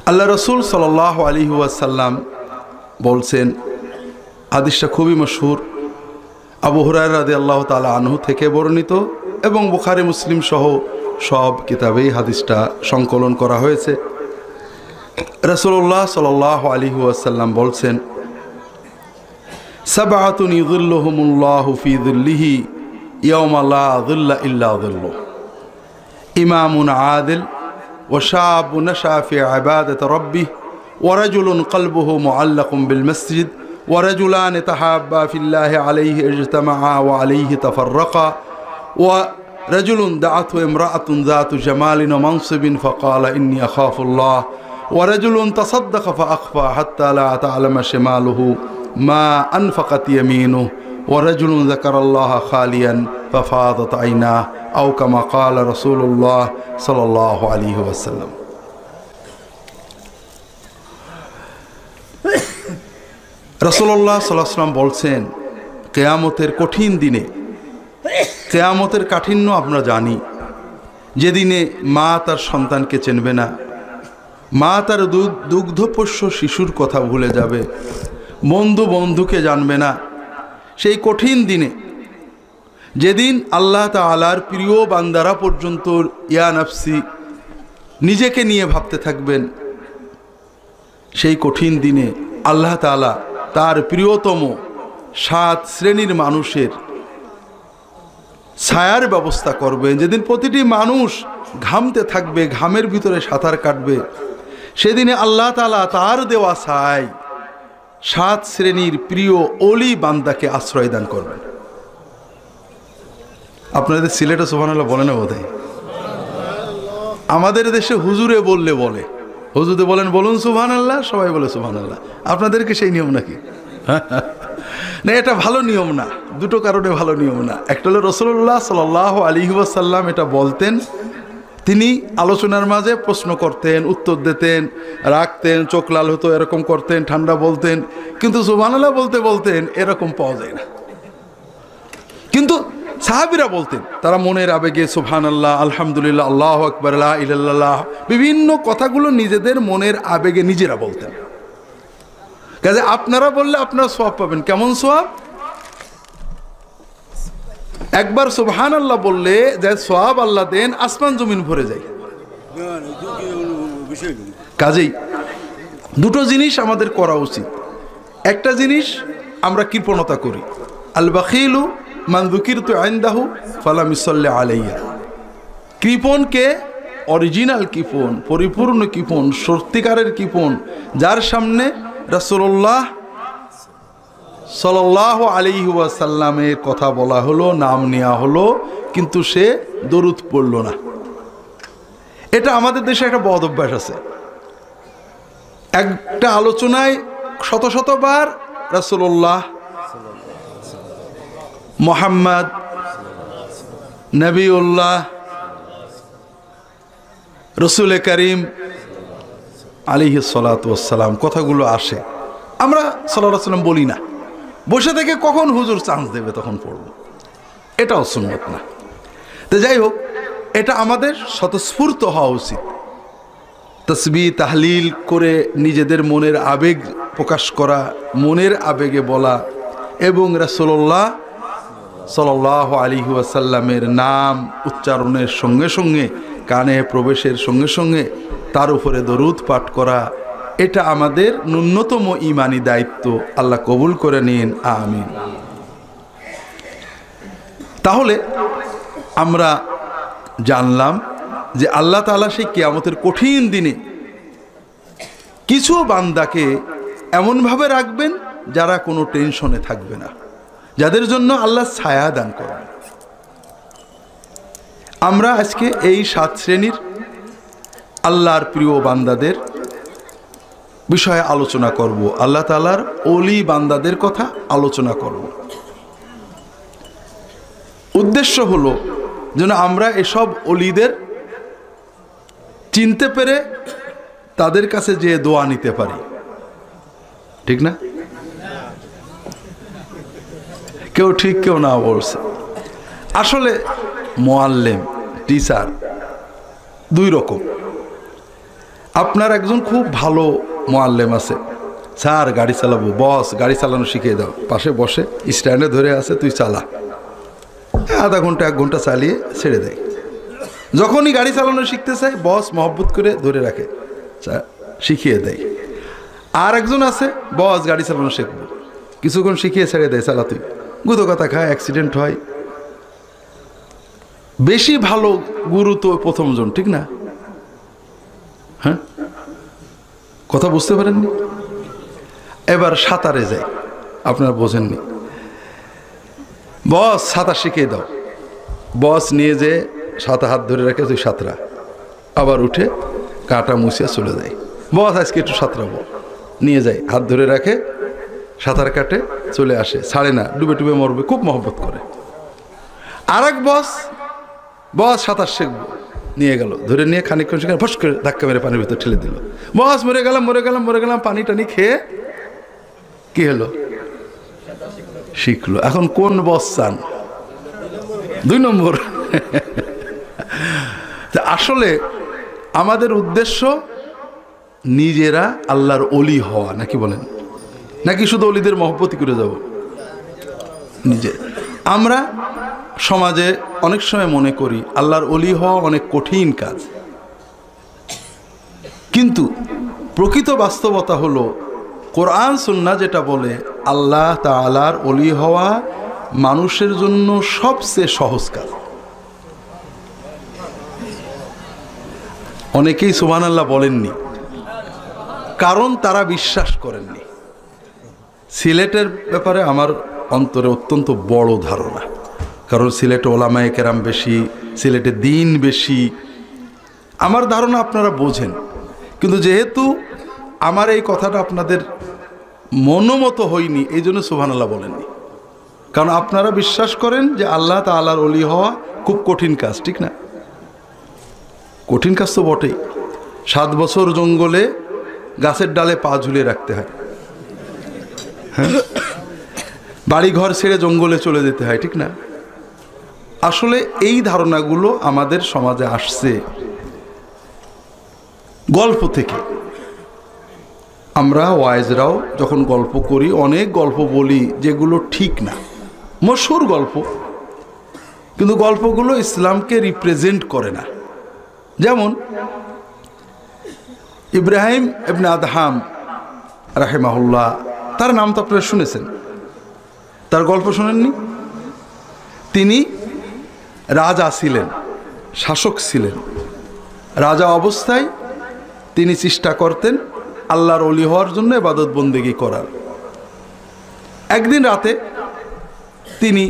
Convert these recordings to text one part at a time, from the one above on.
আল্লাহ রসুল সাল্লাল্লাহু আলাইহি ওয়াসাল্লাম বলছেন, হাদিসটা খুবই মশহুর, আবু হুরায়রা রাদিয়াল্লাহু তাআলা আনহু থেকে বর্ণিত এবং বুখারী মুসলিম সহ সব কিতাবেই হাদিসটা সংকলন করা হয়েছে। রাসূলুল্লাহ সাল্লাল্লাহু আলাইহি ওয়াসাল্লাম বলছেন, সাবআতুন ইযিল্লুহুমুল্লাহু ফি যিল্লিহি ইয়াওমা লা যিল্লা ইল্লা যিল্লুহ, ইমামুন আদিল ওয়া শাবুন নাশা ফি ইবাদাতি রাব্বিহি ওয়া রাজুলুন কলবুহু মুআল্লাকুন বিল মসজিদ ওয়া রাজুলান তাহাব্বা ফিল্লাহি আলাইহি ইজতামাআ ওয়া আলাইহি তাফাররাকা ওয়া রাজুলুন দাআতহু ইমরাআতুন যাতু জামালিন ওয়া মানসিবিন ফাকালা ইন্নী আখাফুল্লাহ ওয়া রাজুলুন তাসাদ্দাকা ফাআখফা হাত্তা লা তা'লামা শিমালুহু মা আনফাকাত ইয়ামিনুহু ওয়া রাজুলুন যাকারাল্লাহা খালিয়ান ফাফাদাত আইনাহু আও কামা ক্বালা রাসূলুল্লাহ সাল্লাল্লাহু আলাইহি ওয়াসাল্লাম। রাসূলুল্লাহ সাল্লাল্লাহু আলাইহি ওয়াসাল্লাম বলছেন, কিয়ামতের কঠিন দিনে, কিয়ামতের কাঠিন্য আমরা জানি, যেদিনে মা তার সন্তানকে চিনবে না, মা তার দুগ্ধপোষ্য শিশুর কথা ভুলে যাবে, বন্ধু বন্ধুকে জানবে না। সেই কঠিন দিনে, যেদিন আল্লাহ তাআলার প্রিয় বান্দারা পর্যন্ত ইয়া নাফসি নিজেকে নিয়ে ভাবতে থাকবেন, সেই কঠিন দিনে আল্লাহ তাআলা তার প্রিয়তম 7 শ্রেণীর মানুষের ছায়ার ব্যবস্থা করবেন। যেদিন প্রতিটি মানুষ ঘামতে থাকবে, ঘামের ভিতরে সাঁতার কাটবে, সেদিনে আল্লাহ তাআলা তার দেওয়া ছায় 7 শ্রেণীর প্রিয় ওলি বান্দাকে আশ্রয় দান করবেন। আপনাদের সিলেটে সুবহানাল্লাহ বলে না বোধহয়? আমাদের দেশে হুজুরে বললে বলে, হুজুরে বলেন বলুন সুবহানাল্লাহ, সবাই বলে সুবহানাল্লাহ। আপনাদেরকে সেই নিয়ম নাকি? না, এটা ভালো নিয়ম না, দুটো কারণে ভালো নিয়ম না। একটা হলো রাসূলুল্লাহ সাল্লাল্লাহু আলাইহি ওয়াসাল্লাম এটা বলতেন, তিনি আলোচনার মাঝে প্রশ্ন করতেন, উত্তর দিতেন, রাখতেন, চোখ লাল হতো, এরকম করতেন, ঠান্ডা বলতেন, কিন্তু সুবহানাল্লাহ বলতে বলতেন এরকম পাওয়া যায় না। কিন্তু সাহাবীরা বলতেন, তারা মনের আবেগে সুবহানাল্লাহ, আলহামদুলিল্লাহ, আল্লাহু আকবার, লা ইলাহা ইল্লাল্লাহ, বিভিন্ন কথাগুলো নিজেদের মনের আবেগে নিজেরা বলতেন। কাজে আপনারা বললে আপনারা সওয়াব পাবেন। কেমন সওয়াব? একবার সুবহানাল্লাহ বললে যে সওয়াব আল্লাহ দেন, আসমান জমিন ভরে যায়। কাজেই দুটো জিনিস আমাদের করা উচিত। একটা জিনিস আমরা কৃপণতা করি, আল বাখিলু মান যুকিরতু ইনদাহু ফালাম ইসাল্লি আলাইয়া। কৃপণকে অরিজিনাল কৃপণ, পরিপূর্ণ কৃপণ, সত্যিকারের কৃপণ, যার সামনে রাসূলুল্লাহ সাল্লাল্লাহু আলাইহি ওয়াসাল্লামের কথা বলা হলো, নাম নেওয়া হলো, কিন্তু সে দরুদ পড়ল না। এটা আমাদের দেশে একটা বদ অভ্যাস আছে। একটা আলোচনায় শত শতবার রাসূলুল্লাহ, মুহাম্মদ, নবিউল্লাহ, রসুল করিম আলাইহিস সালাতু ওয়াস সালাম কথাগুলো আসে, আমরা সাল্লাল্লাহু আলাইহি ওয়াসাল্লাম বলি না। বসে থেকে কখন হুজুর চান্স দেবে তখন পড়ব, এটাও সুন্নাত না। তো যাই হোক, এটা আমাদের স্বতঃস্ফূর্ত হওয়া উচিত। তাসবিহ তাহলিল করে নিজেদের মনের আবেগ প্রকাশ করা, মনের আবেগে বলা, এবং রাসূলুল্লাহ সাল্লাল্লাহু আলাইহি ওয়াসাল্লামের নাম উচ্চারণের সঙ্গে সঙ্গে, কানে প্রবেশের সঙ্গে সঙ্গে তার উপরে দরুদ পাঠ করা, এটা আমাদের ন্যূনতম ঈমানি দায়িত্ব। আল্লাহ কবুল করে নিন, আমিন। তাহলে আমরা জানলাম যে আল্লাহ তাআলা সেই কিয়ামতের কঠিন দিনে কিছু বান্দাকে এমনভাবে রাখবেন যারা কোনো টেনশনে থাকবে না, যাদের জন্য আল্লাহ ছায়া দান করবেন। আমরা আজকে এই 7 শ্রেণীর আল্লাহর প্রিয় বান্দাদের বিষয়ে আলোচনা করব, আল্লাহ তাআলার ওলি বান্দাদের কথা আলোচনা করব। উদ্দেশ্য হলো যেন আমরা এসব ওলিদের চিনতে পেরে তাদের কাছে যে দোয়া নিতে পারি, ঠিক না? কেউ ঠিক কেউ না বলছে। আসলে মুআল্লিম, টিচার 2 রকম। আপনার একজন খুব ভালো মুআল্লিম আছে, স্যার গাড়ি চালাবো, বস গাড়ি চালানো শিখিয়ে দাও, পাশে বসে স্ট্যান্ডে ধরে আছে, তুই চালা। আধা ঘন্টা 1 ঘন্টা চালিয়ে ছেড়ে দেয়। যখনই গাড়ি চালানো শিখতে চায় বস মহব্বত করে ধরে রাখে, শিখিয়ে দেয়। আর একজন আছে, বস গাড়ি চালানো শিখবো, কিছুক্ষণ শিখিয়ে ছেড়ে দেয়, চালা তুই। গুঁতো কথা খায়, অ্যাক্সিডেন্ট হয়। বেশি ভালো গুরু তো প্রথমজন, ঠিক না? হ্যাঁ, কথা বুঝতে পারেননি? এবার সাঁতারে যায়, আপনারা বোঝেননি। বস সাঁতার শিখিয়ে দাও, বস নিয়ে যে সাঁতার হাত ধরে রাখে, তুই সাঁতরা, আবার উঠে কাঁটা মুছিয়া চলে যায়। বস আজকে একটু সাঁতরাবো, নিয়ে যায়, হাত ধরে রাখে, সাঁতার কাটে, চলে আসে, ছাড়ে না, ডুবে ডুবে মরবে, খুব মহব্বত করে। আর এক বস সাঁতার শিখবো, নিয়ে গেল, ধরে নিয়ে খানিকক্ষণ সেখানে ফস করে ধাক্কা মেরে পানির ভিতর ঠেলে দিল। বস মরে গেলাম, পানি টানি খেয়ে কি হলো, শিখলো। এখন কোন বস চান? 2 নম্বর। আসলে আমাদের উদ্দেশ্য নিজেরা আল্লাহর ওলি হওয়া, নাকি বলেন? নাকি শুধু ওলিদের মহব্বতি করে যাব? নিজে আমরা সমাজে অনেক সময় মনে করি আল্লাহর ওলি হওয়া অনেক কঠিন কাজ, কিন্তু প্রকৃত বাস্তবতা হলো কোরআন সুন্নাহ যেটা বলে আল্লাহ তাআলার ওলি হওয়া মানুষের জন্য সবচেয়ে সহজ কাজ। অনেকেই সুবহানাল্লাহ বলেননি, কারণ তারা বিশ্বাস করেননি। সিলেটের ব্যাপারে আমার অন্তরে অত্যন্ত বড় ধারণা, কারণ সিলেটে ওলামায়ে কেরাম বেশি, সিলেটে দিন বেশি। আমার ধারণা আপনারা বোঝেন, কিন্তু যেহেতু আমার এই কথাটা আপনাদের মনোমতো হয়নি, এই জন্য সুবহানাল্লাহ বলেননি। কারণ আপনারা বিশ্বাস করেন যে আল্লাহ তাআলার ওলি হওয়া খুব কঠিন কাজ, ঠিক না? কঠিন কাজ তো বটেই। 7 বছর জঙ্গলে গাছের ডালে পা ঝুলিয়ে রাখতে হয়, হ্যাঁ, বাড়ি ঘর ছেড়ে জঙ্গলে চলে যেতে হয়, ঠিক না? আসলে এই ধারণাগুলো আমাদের সমাজে আসছে গল্প থেকে। আমরা ওয়াইজরাও যখন গল্প করি, অনেক গল্প বলি যেগুলো ঠিক না, মশহুর গল্প, কিন্তু গল্পগুলো ইসলামকে রিপ্রেজেন্ট করে না। যেমন ইব্রাহিম ইবনে আদহাম রাহিমাহুল্লাহ, তার নাম তো আপনারা শুনেছেন, তার গল্প শোনেননি? তিনি রাজা ছিলেন, শাসক ছিলেন। রাজা অবস্থায় তিনি চেষ্টা করতেন আল্লাহর ওলি হওয়ার জন্য, ইবাদত বন্দেগী করার। একদিন রাতে তিনি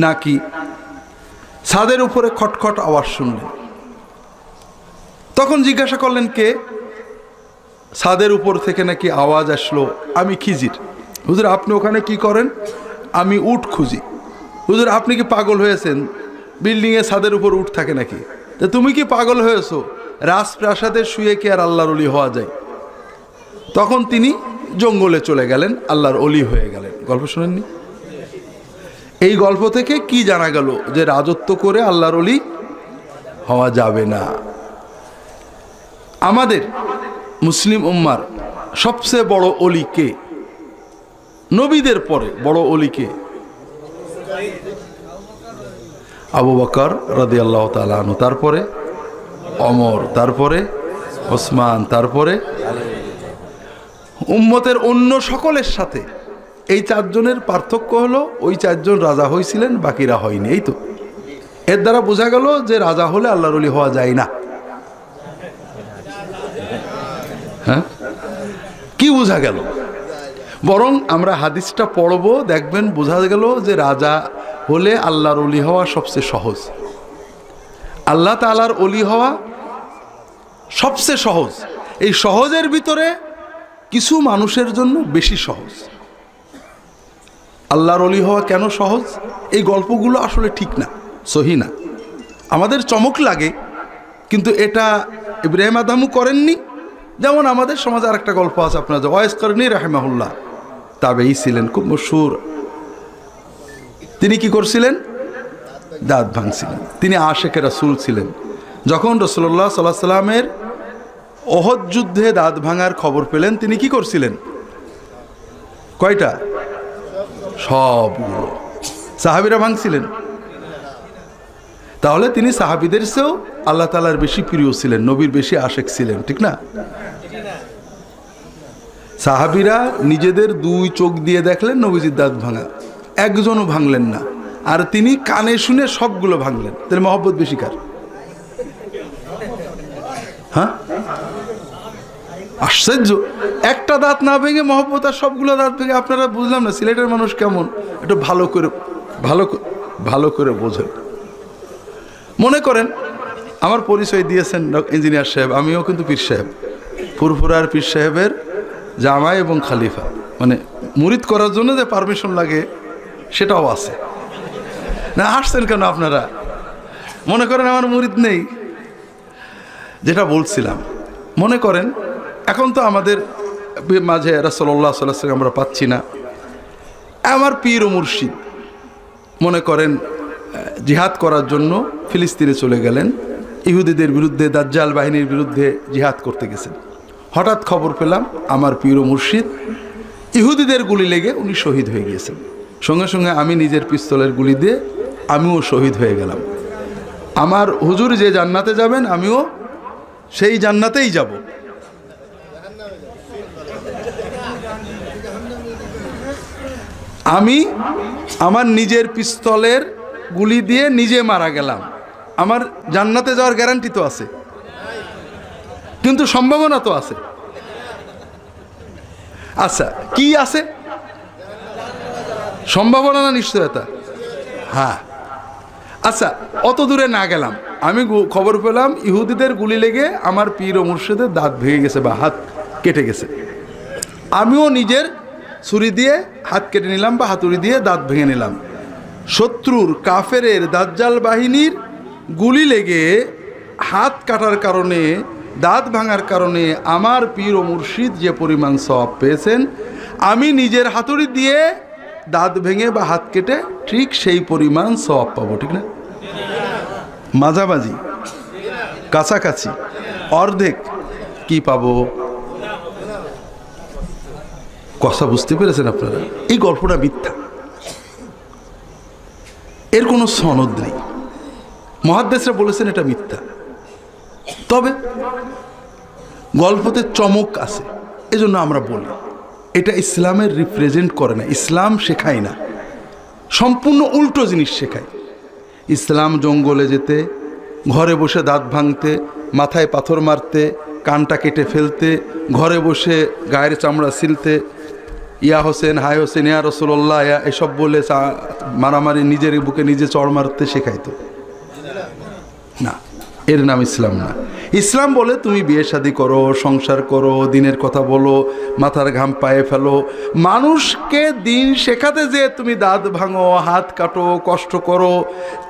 নাকি ছাদের উপরে খটখট আওয়াজ শুনলেন। তখন জিজ্ঞাসা করলেন, কে? ছাদের উপর থেকে নাকি আওয়াজ আসলো, আমি খিজির। হুজুর আপনি ওখানে কি করেন? আমি উট খুঁজি। হুজুর আপনি কি পাগল হয়েছেন? বিল্ডিংয়ে ছাদের উপর উট থাকে নাকি? তা তুমি কি পাগল হয়েছো? রাজপ্রাসাদে শুয়ে কি আর আল্লাহর ওলি হওয়া যায়? তখন তিনি জঙ্গলে চলে গেলেন, আল্লাহর ওলি হয়ে গেলেন। গল্প শুনেননি? এই গল্প থেকে কি জানা গেল? যে রাজত্ব করে আল্লাহর ওলি হওয়া যাবে না। আমাদের মুসলিম উম্মার সবচেয়ে বড় ওলি কে? নবীদের পরে বড় ওলি কে? আবু বকর রাদিয়াল্লাহু তাআলা আনহু, তারপরে ওমর, তারপরে ওসমান, তারপরে উম্মতের অন্য সকলের সাথে এই 4 জনের পার্থক্য হলো ওই 4 জন রাজা হয়েছিলেন, বাকিরা হয়নি। এই তো এর দ্বারা বোঝা গেল যে রাজা হলে আল্লাহর ওলি হওয়া যায় না। হ্যাঁ, কি বোঝা গেল? বরং আমরা হাদিসটা পড়ব, দেখবেন বোঝা গেল যে রাজা হলে আল্লাহর ওলি হওয়া সবচেয়ে সহজ। আল্লাহ তাআলার ওলি হওয়া সবচেয়ে সহজ। এই সহজের ভিতরে কিছু মানুষের জন্য বেশি সহজ। আল্লাহর ওলি হওয়া কেন সহজ? এই গল্পগুলো আসলে ঠিক না, সহি না। আমাদের চমক লাগে, কিন্তু এটা ইব্রাহিম আদমও করেননি। যেমন আমাদের সমাজে আরেকটা গল্প আছে, আপনার যে ওয়াইস করনি রাহিমাহুল্লাহ, তাবেঈ ছিলেন, খুব মশহুর। তিনি কি করছিলেন? দাঁত ভাঙছিলেন। তিনি আশেকে রাসূল ছিলেন। যখন রাসূলুল্লাহ সাল্লাল্লাহু আলাইহি সাল্লামের ওহদ যুদ্ধে দাঁত ভাঙার খবর পেলেন, তিনি কি করছিলেন? কয়টা? সবগুলো। সাহাবীরা ভাঙছিলেন। তাহলে তিনি সাহাবীদের চেয়েও আল্লাহ তাআলার বেশি প্রিয় ছিলেন, নবীর বেশি আশেক ছিলেন, ঠিক না? সাহাবীরা নিজেদের দুই চোখ দিয়ে দেখলেন নবীজির দাঁত ভাঙা, একজনও ভাঙলেন না, আর তিনি কানে শুনে সবগুলো ভাঙলেন। তাহলে মহব্বত বেশি কার? হ্যাঁ, আশ্চর্য। একটা দাঁত না ভেঙে মহব্বত, আর সবগুলো দাঁত ভেঙে। আপনারা বুঝলাম না সিলেটের মানুষ কেমন, একটু ভালো করে বোঝেন। মনে করেন আমার পরিচয় দিয়েছেন ইঞ্জিনিয়ার সাহেব, আমিও কিন্তু পীর সাহেব, ফুরফুরার পীর সাহেবের জামাই এবং খালিফা, মানে মুরিদ করার জন্য যে পারমিশন লাগে সেটাও আছে না। আসছেন কেন আপনারা? মনে করেন আমার মুরিদ নেই। যেটা বলছিলাম, মনে করেন এখন তো আমাদের মাঝে রাসূলুল্লাহ সাল্লাল্লাহু আলাইহি ওয়াসাল্লাম আমরা পাচ্ছি না। আমার পীর ও মুর্শিদ মনে করেন জিহাদ করার জন্য ফিলিস্তিনে চলে গেলেন, ইহুদিদের বিরুদ্ধে, দাজ্জাল বাহিনীর বিরুদ্ধে জিহাদ করতে গেছেন। হঠাৎ খবর পেলাম আমার পীর ও মুর্শিদ ইহুদিদের গুলি লেগে উনি শহীদ হয়ে গিয়েছেন। সঙ্গে সঙ্গে আমি নিজের পিস্তলের গুলি দিয়ে আমিও শহীদ হয়ে গেলাম। আমার হুজুর যে জান্নাতে যাবেন, আমিও সেই জান্নাতেই যাব। আমি আমার নিজের পিস্তলের গুলি দিয়ে নিজে মারা গেলাম, আমার জান্নাতে যাওয়ার গ্যারান্টি তো আছে, কিন্তু সম্ভাবনা তো আছে। আচ্ছা, কি আছে? সম্ভাবনা না নিশ্চয়তা? হ্যাঁ। আচ্ছা, অত দূরে না গেলাম, আমি খবর পেলাম ইহুদিদের গুলি লেগে আমার পীর ও মুর্শিদের দাঁত ভেঙে গেছে বা হাত কেটে গেছে। আমিও নিজের ছুরি দিয়ে হাত কেটে নিলাম বা হাতুড়ি দিয়ে দাঁত ভেঙে নিলাম। শত্রুর, কাফেরের, দাজ্জাল বাহিনীর গুলি লেগে হাত কাটার কারণে, দাঁত ভাঙার কারণে আমার পীর ও মুর্শিদ যে পরিমাণ সওয়াব পেয়েছেন, আমি নিজের হাতুড়ি দিয়ে দাঁত ভেঙে বা হাত কেটে ঠিক সেই পরিমাণ সওয়াব পাবো, ঠিক না? মাঝামাঝি, কাছাকাছি, অর্ধেক কি পাবো? কথা বুঝতে পেরেছেন আপনারা? এই গল্পটা মিথ্যা, এর কোনো সনদ নেই। মুহাদ্দিসরা বলেছেন এটা মিথ্যা, তবে গল্পতে চমক আছে, এজন্য আমরা বলি। এটা ইসলামের রিপ্রেজেন্ট করে না, ইসলাম শেখায় না, সম্পূর্ণ উল্টো জিনিস শেখায়। ইসলাম জঙ্গলে যেতে, ঘরে বসে দাঁত ভাঙতে, মাথায় পাথর মারতে, কানটা কেটে ফেলতে, ঘরে বসে গায়ের চামড়া ছিলতে, ইয়া হোসেন, হায় হোসেন, ইয়া রাসূলুল্লাহ, এসব বলে মারামারি, নিজের বুকে নিজে চড় মারতে শেখাইতো না। এর নাম ইসলাম না। ইসলাম বলে তুমি বিয়ে শাদী করো, সংসার করো, দিনের কথা বলো, মাথার ঘাম পায়ে ফেলো। মানুষকে দিন শেখাতে যে তুমি দাঁত ভাঙো, হাত কাটো, কষ্ট করো,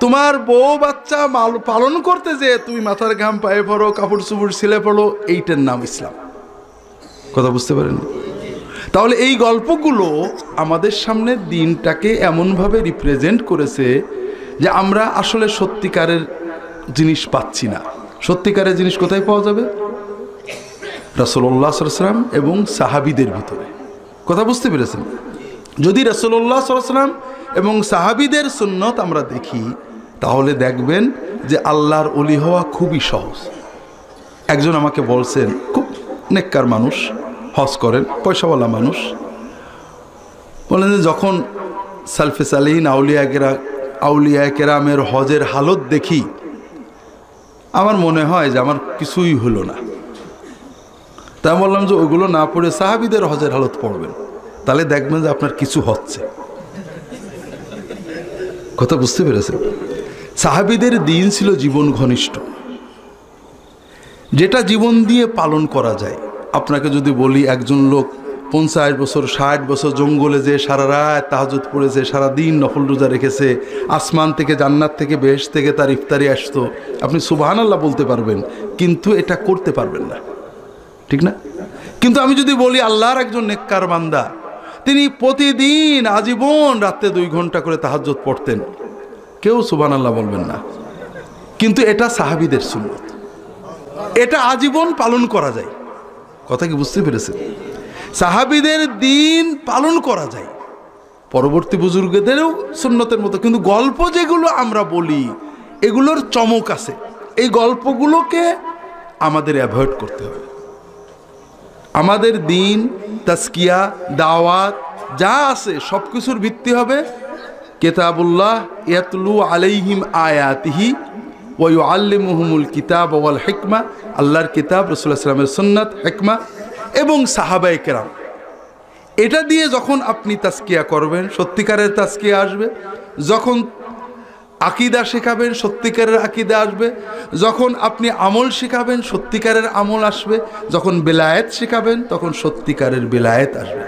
তোমার বউ বাচ্চা পালন করতে যে তুমি মাথার ঘাম পায়ে ফেলো, কাপড় চুপড় ছিলে ফেলো, এইটার নাম ইসলাম। কথা বুঝতে পারেন? তাহলে এই গল্পগুলো আমাদের সামনে দিনটাকে এমনভাবে রিপ্রেজেন্ট করেছে যে আমরা আসলে সত্যিকারের জিনিস পাচ্ছি না। সত্যিকারের জিনিস কোথায় পাওয়া যাবে? রাসূলুল্লাহ সাল্লাল্লাহু আলাইহি ওয়াসাল্লাম এবং সাহাবীদের ভিতরে। কথা বুঝতে পেরেছেন? যদি রাসূলুল্লাহ সাল্লাল্লাহু আলাইহি ওয়াসাল্লাম এবং সাহাবীদের সুন্নত আমরা দেখি, তাহলে দেখবেন যে আল্লাহর ওলি হওয়া খুবই সহজ। একজন আমাকে বলছেন, খুব নেককার মানুষ, হজ করেন, পয়সাওয়ালা মানুষ, বলেন যে যখন সালফে সালিহিন আউলিয়া কেরামের হজের হালত দেখি, আমার মনে হয় যে আমার কিছুই হলো না। তাই বললাম যে ওইগুলো না পড়ে সাহাবীদের হজের হালত পড়বেন, তাহলে দেখবেন যে আপনার কিছু হচ্ছে। কথা বুঝতে পেরেছেন? সাহাবীদের দিন ছিল জীবন ঘনিষ্ঠ, যেটা জীবন দিয়ে পালন করা যায়। আপনাকে যদি বলি একজন লোক 50 বছর 60 বছর জঙ্গলে যে সারা রাত তাহাজ্জুদ পড়েছে, সারাদিন নফল রোজা রেখেছে, আসমান থেকে, জান্নাত থেকে, বেহেশত থেকে তার ইফতারি আসতো, আপনি সুবহানাল্লাহ বলতে পারবেন, কিন্তু এটা করতে পারবেন না, ঠিক না? কিন্তু আমি যদি বলি আল্লাহর একজন নেককার বান্দা, তিনি প্রতিদিন আজীবন রাতে 2 ঘন্টা করে তাহাজ্জুদ পড়তেন, কেউ সুবহানাল্লাহ বলবেন না। কিন্তু এটা সাহাবীদের সুন্নত। এটা আজীবন পালন করা যায়। কথা কি বুঝতে পেরেছেন? সাহাবীদের দিন পালন করা যায়, পরবর্তী বুজুর্গদেরও সুন্নতের মতো। কিন্তু গল্প যেগুলো আমরা বলি এগুলোর চমক আছে, এই গল্পগুলোকে আমাদের অ্যাভয়েড করতে হবে। আমাদের দিন, তাজকিয়া, দাওয়াত যা আছে সব কিছুর ভিত্তি হবে কিতাবুল্লাহ ইয়াতলু আলাইহিম আয়াতিহি ওয়া ইউআল্লিমুহুমুল কিতাব ওয়াল হিকমা, আল্লাহর কিতাব, রাসূলুল্লাহ সাল্লাল্লাহু আলাইহি ওয়াসাল্লামের সুন্নাত, হিকমা এবং সাহাবায়ে কেরাম। এটা দিয়ে যখন আপনি তাজকিয়া করবেন সত্যিকারের তাজকিয়া আসবে, যখন আকীদা শেখাবেন সত্যিকারের আকীদা আসবে, যখন আপনি আমল শেখাবেন সত্যিকারের আমল আসবে, যখন বেলায়েত শেখাবেন তখন সত্যিকারের বেলায়েত আসবে।